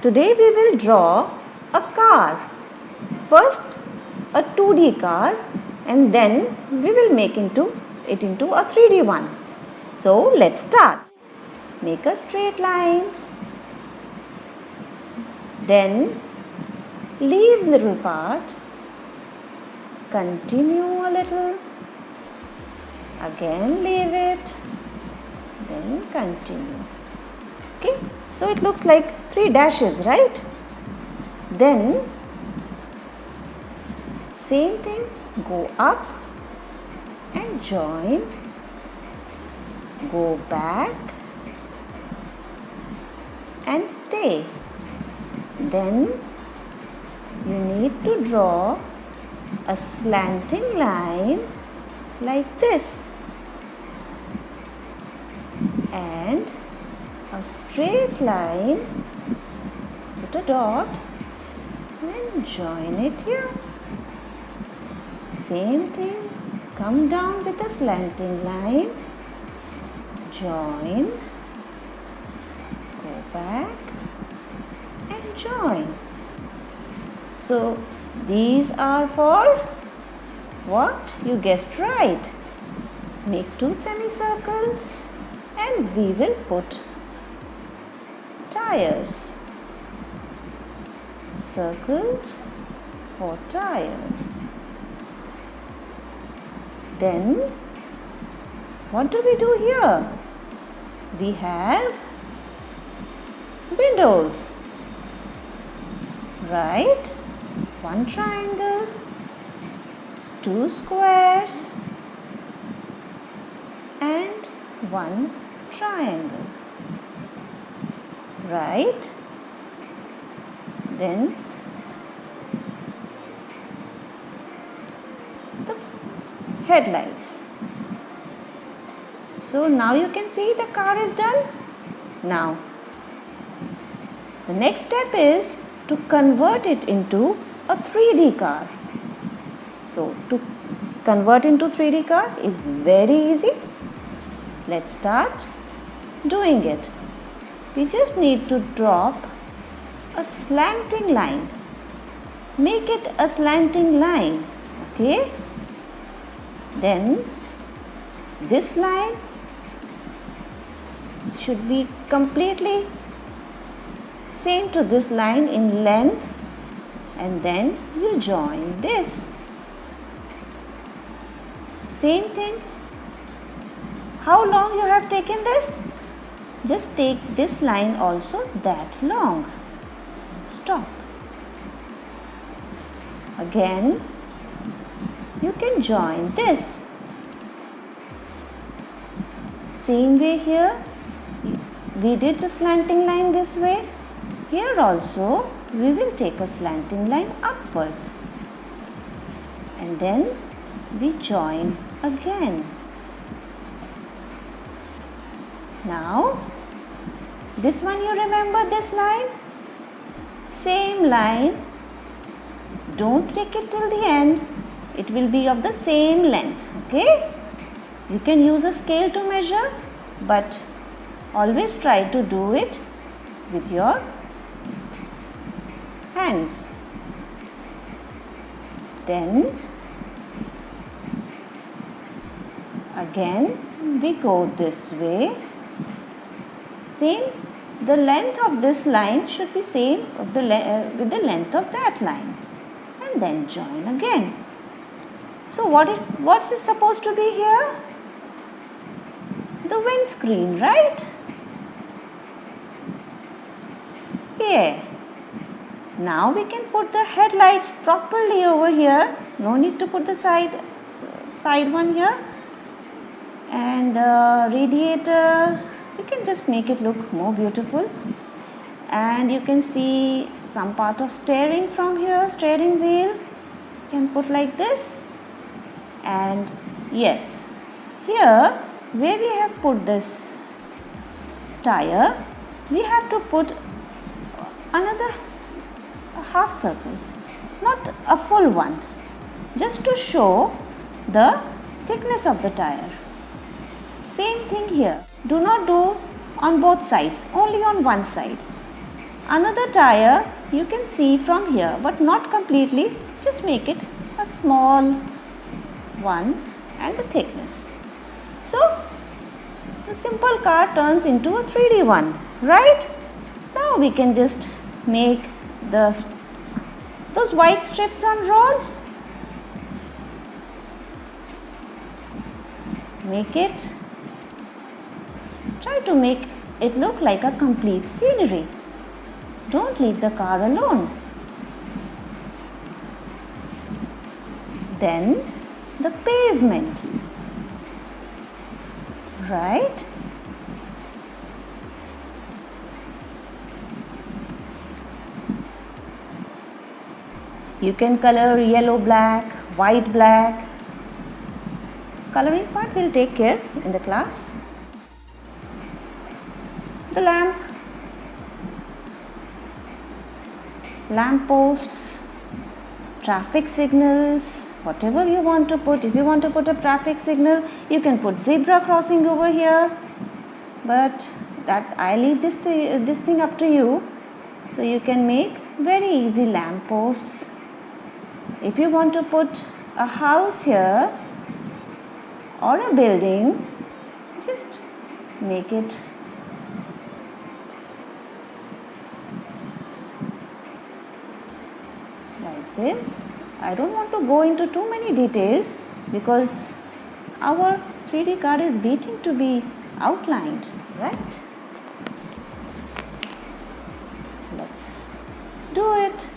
Today we will draw a car. First a 2D car and then we will make it into a 3D one. So let's start. Make a straight line. Then leave little part. Continue a little. Again leave it. Then continue. Okay. So it looks like 3 dashes, right? Then same thing, go up and join, go back and stay. Then you need to draw a slanting line like this and a straight line, put a dot and join it here. Same thing, come down with a slanting line, join, go back and join. So these are for what? You guessed right. Make 2 semicircles and we will put tires. Circles for tires. Then what do we do here? We have windows, right? 1 triangle, 2 squares and 1 triangle, right? Then the headlights. So now you can see the car is done. Now the next step is to convert it into a 3D car. So to convert into 3D car is very easy. Let's start doing it. We just need to drop a slanting line. Make it a slanting line, okay? Then this line should be completely same to this line in length and then you join this. Same thing. How long you have taken this? Just take this line also that long. Stop. Again, you can join this. Same way here, we did the slanting line this way. Here also, we will take a slanting line upwards. And then we join again. Now, this one you remember this line? Same line. Don't take it till the end. It will be of the same length, okay? You can use a scale to measure, but always try to do it with your hands. Then again we go this way. Same, the length of this line should be same with the length of that line, and then join again. So what is supposed to be here? The windscreen, right? Yeah. Now we can put the headlights properly over here. No need to put the side one here. And the radiator, you can just make it look more beautiful. And you can see some part of steering from here, steering wheel. You can put like this. And yes, here where we have put this tire, we have to put another half circle, not a full one, just to show the thickness of the tire. Same thing here. Do not do on both sides, only on one side. another tire you can see from here, but not completely, just make it a small one and the thickness. So the simple car turns into a 3D one, right? Now we can just make those white strips on roads. Try to make it look like a complete scenery. Don't leave the car alone. Then the pavement, right? You can color yellow black, white black. Coloring part we'll take care in the class. The lamp posts, traffic signals, whatever you want to put. If you want to put a traffic signal, you can put zebra crossing over here, but that I leave this thing up to you. So you can make very easy lamp posts. If you want to put a house here or a building, just make it like this. I don't want to go into too many details because our 3D card is waiting to be outlined, right? Let's do it.